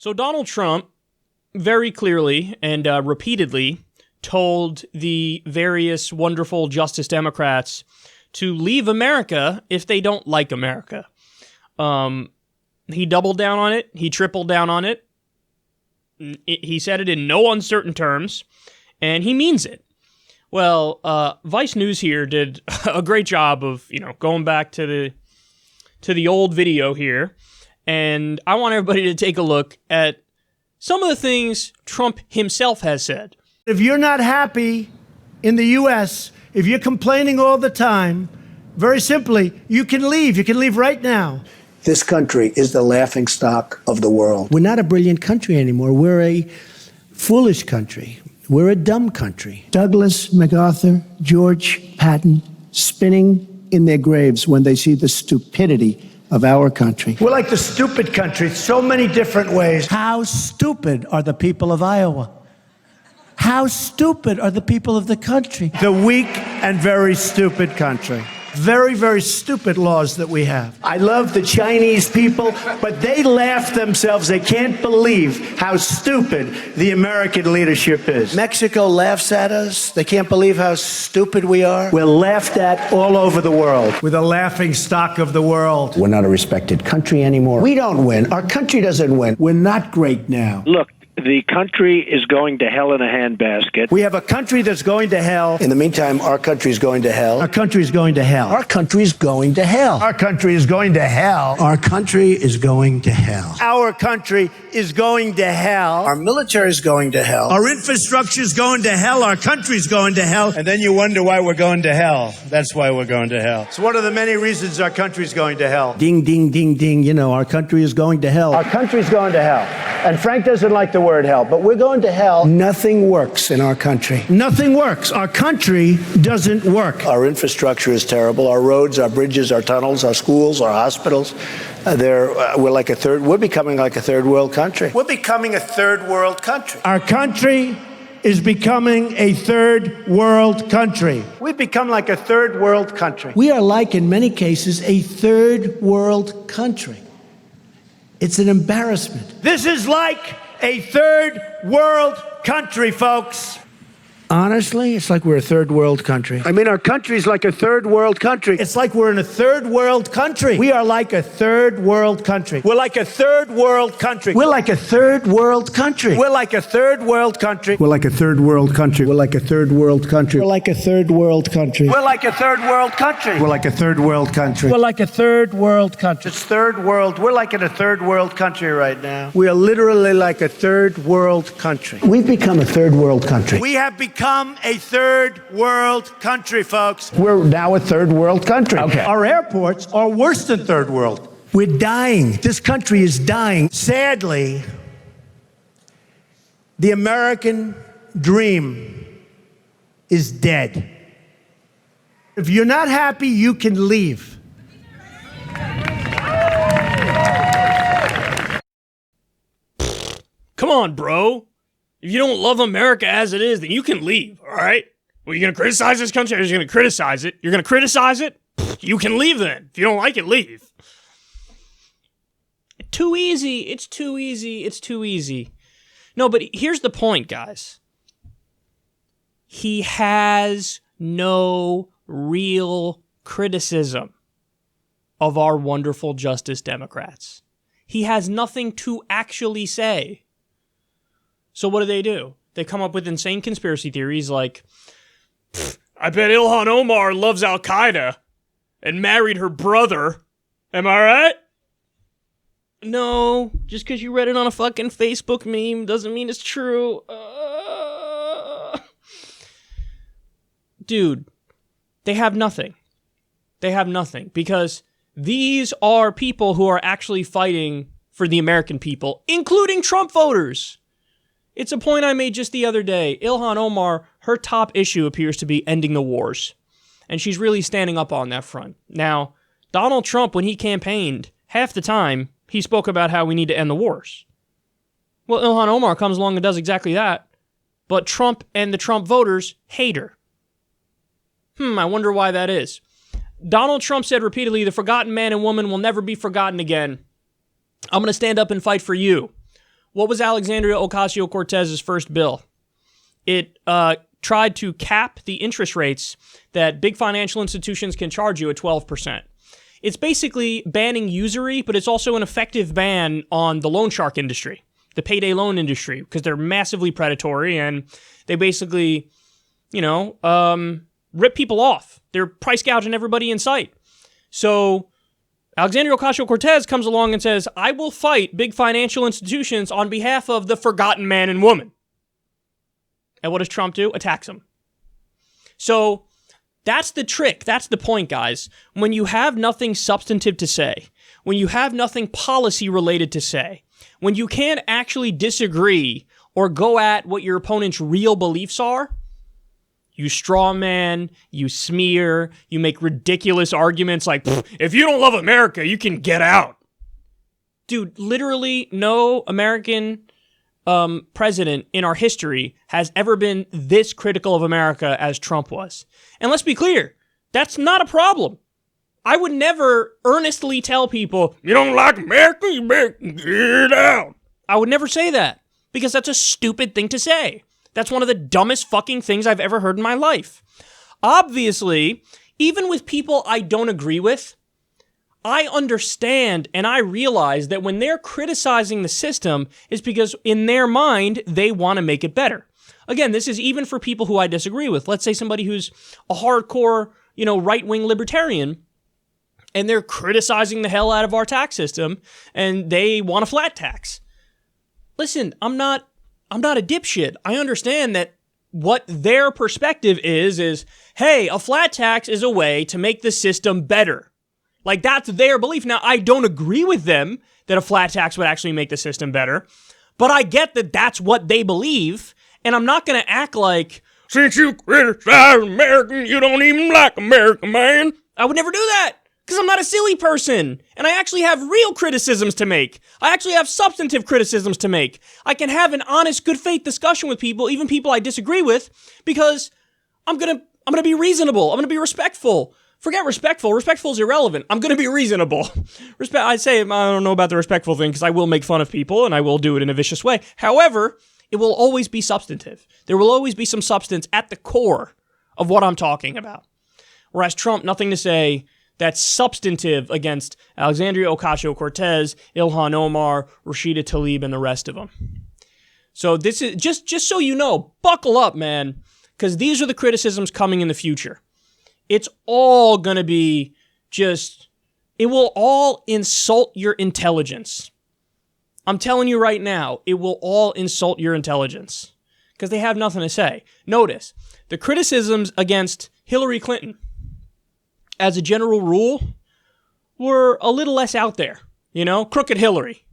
So Donald Trump very clearly and repeatedly told the various wonderful Justice Democrats to leave America if they don't like America. He doubled down on it. He tripled down on it. He said it in no uncertain terms, and he means it. Well, Vice News here did a great job of, going back to the old video here, and I want everybody to take a look at some of the things Trump himself has said. If you're not happy in the U.S., if you're complaining all the time, very simply, you can leave. You can leave right now. This country is the laughingstock of the world. We're not a brilliant country anymore. We're a foolish country. We're a dumb country. Douglas MacArthur, George Patton, spinning in their graves when they see the stupidity of our country. We're like the stupid country, so many different ways. How stupid are the people of Iowa? How stupid are the people of the country? The weak and very stupid country. Very, very stupid laws that we have. I love the Chinese people, but they laugh themselves. They can't believe how stupid the American leadership is. Mexico laughs at us. They can't believe how stupid we are. We're laughed at all over the world. We're the laughing stock of the world. We're not a respected country anymore. We don't win. Our country doesn't win. We're not great now. Look, the country is going to hell in a handbasket. We have a country that's going to hell. In the meantime, our country's going to hell. Our country's going to hell. Our country's going to hell. Our country is going to hell. Our country is going to hell. Our country is going to hell. Our military's going to hell. Our infrastructure's going to hell. Our country's going to hell. And then you wonder why we're going to hell. That's why we're going to hell. It's one of the many reasons our country's going to hell. Ding, ding, ding, ding. Our country is going to hell. Our country's going to hell. And Frank doesn't like the word hell, but we're going to hell. Nothing works in our country. Nothing works. Our country doesn't work. Our infrastructure is terrible. Our roads, our bridges, our tunnels, our schools, our hospitals. We're becoming like a third world country. We're becoming a third world country. Our country is becoming a third world country. We've become like a third world country. We are like, in many cases, a third world country. It's an embarrassment. This is like a third world country, folks. Honestly, it's like we're a third world country. I mean, our country's like a third world country. It's like we're in a third world country. We are like a third world country. We're like a third world country. We're like a third world country. We're like a third world country. We're like a third world country. We're like a third world country. We're like a third world country. We're like a third world country. We're like a third world country. We're like a third world country. It's third world. We're like in a third world country right now. We are literally like a third world country. We've become a third world country. We have become a third world country, folks. We're now a third world country. Okay. Our airports are worse than third world. We're dying. This country is dying. Sadly, the American dream is dead. If you're not happy, you can leave. Come on, bro. If you don't love America as it is, then you can leave, all right? Well, you're going to criticize this country, or you're going to criticize it? You're going to criticize it? You can leave then. If you don't like it, leave. Too easy. It's too easy. It's too easy. No, but here's the point, guys. He has no real criticism of our wonderful Justice Democrats. He has nothing to actually say. So what do? They come up with insane conspiracy theories like, I bet Ilhan Omar loves Al-Qaeda and married her brother. Am I right? No, just because you read it on a fucking Facebook meme doesn't mean it's true. Dude, they have nothing. They have nothing because these are people who are actually fighting for the American people, including Trump voters. It's a point I made just the other day. Ilhan Omar, her top issue appears to be ending the wars. And she's really standing up on that front. Now, Donald Trump, when he campaigned, half the time, he spoke about how we need to end the wars. Well, Ilhan Omar comes along and does exactly that. But Trump and the Trump voters hate her. I wonder why that is. Donald Trump said repeatedly, the forgotten man and woman will never be forgotten again. I'm going to stand up and fight for you. What was Alexandria Ocasio-Cortez's first bill? It tried to cap the interest rates that big financial institutions can charge you at 12%. It's basically banning usury, but it's also an effective ban on the loan shark industry, the payday loan industry, because they're massively predatory and they basically, rip people off. They're price gouging everybody in sight. So Alexandria Ocasio-Cortez comes along and says, I will fight big financial institutions on behalf of the forgotten man and woman. And what does Trump do? Attacks them. So that's the trick. That's the point, guys. When you have nothing substantive to say, when you have nothing policy related to say, when you can't actually disagree or go at what your opponent's real beliefs are, you straw man, you smear, you make ridiculous arguments like, if you don't love America, you can get out. Dude, literally no American president in our history has ever been this critical of America as Trump was. And let's be clear, that's not a problem. I would never earnestly tell people, you don't like America, you better get out. I would never say that because that's a stupid thing to say. That's one of the dumbest fucking things I've ever heard in my life. Obviously, even with people I don't agree with, I understand and I realize that when they're criticizing the system, it's because in their mind, they want to make it better. Again, this is even for people who I disagree with. Let's say somebody who's a hardcore, right-wing libertarian, and they're criticizing the hell out of our tax system, and they want a flat tax. Listen, I'm not a dipshit. I understand that what their perspective is, hey, a flat tax is a way to make the system better. Like, that's their belief. Now, I don't agree with them that a flat tax would actually make the system better, but I get that that's what they believe, and I'm not going to act like, since you criticize American, you don't even like America, man. I would never do that. Because I'm not a silly person, and I actually have real criticisms to make. I actually have substantive criticisms to make. I can have an honest, good faith discussion with people, even people I disagree with, because I'm gonna be reasonable. I'm gonna be respectful. Forget respectful. Respectful is irrelevant. I'm gonna be reasonable. I don't know about the respectful thing because I will make fun of people and I will do it in a vicious way. However, it will always be substantive. There will always be some substance at the core of what I'm talking about. Whereas Trump, nothing to say that's substantive against Alexandria Ocasio-Cortez, Ilhan Omar, Rashida Tlaib, and the rest of them. So this is just so you know, buckle up, man, because these are the criticisms coming in the future. It's all going to be it will all insult your intelligence. I'm telling you right now, it will all insult your intelligence because they have nothing to say. Notice, the criticisms against Hillary Clinton, as a general rule, were a little less out there. Crooked Hillary.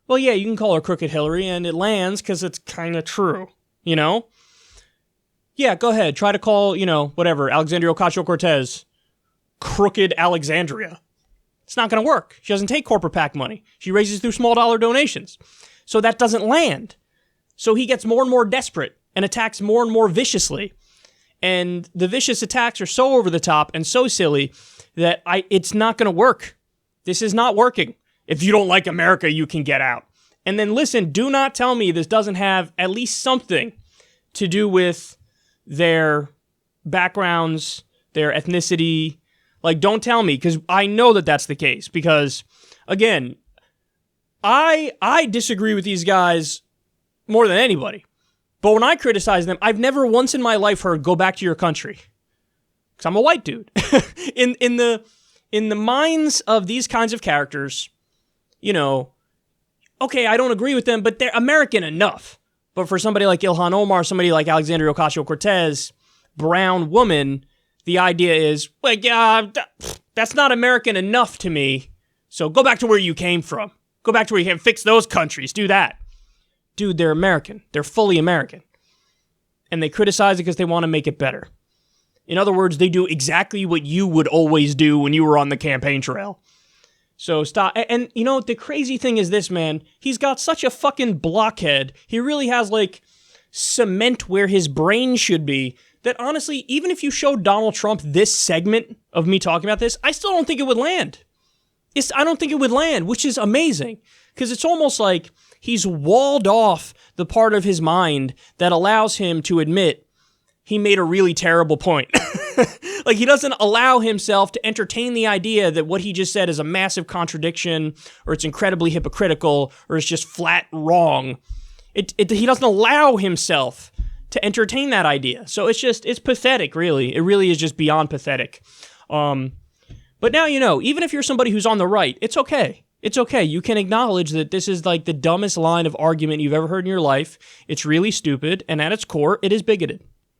Well, yeah, you can call her Crooked Hillary, and it lands because it's kind of true, Yeah, go ahead. Try to call, whatever, Alexandria Ocasio-Cortez Crooked Alexandria. It's not going to work. She doesn't take corporate PAC money. She raises through small dollar donations. So that doesn't land. So he gets more and more desperate and attacks more and more viciously. And the vicious attacks are so over the top and so silly that it's not going to work. This is not working. If you don't like America, you can get out. And then listen, do not tell me this doesn't have at least something to do with their backgrounds, their ethnicity. Like, don't tell me, because I know that that's the case. Because, again, I disagree with these guys more than anybody. But when I criticize them, I've never once in my life heard, go back to your country. Because I'm a white dude. in the minds of these kinds of characters, okay, I don't agree with them, but they're American enough. But for somebody like Ilhan Omar, somebody like Alexandria Ocasio-Cortez, brown woman, the idea is, that's not American enough to me. So go back to where you came from. Go back to where you came. Fix those countries. Do that. Dude, they're American. They're fully American. And they criticize it because they want to make it better. In other words, they do exactly what you would always do when you were on the campaign trail. So stop. And the crazy thing is this, man. He's got such a fucking blockhead. He really has, cement where his brain should be. That honestly, even if you showed Donald Trump this segment of me talking about this, I still don't think it would land. I don't think it would land, which is amazing. Because it's almost like He's walled off the part of his mind that allows him to admit he made a really terrible point. Like, he doesn't allow himself to entertain the idea that what he just said is a massive contradiction, or it's incredibly hypocritical, or it's just flat wrong. He doesn't allow himself to entertain that idea. So it's pathetic, really. It really is just beyond pathetic. But now you know, even if you're somebody who's on the right, it's okay. It's okay. You can acknowledge that this is like the dumbest line of argument you've ever heard in your life. It's really stupid, and at its core, it is bigoted.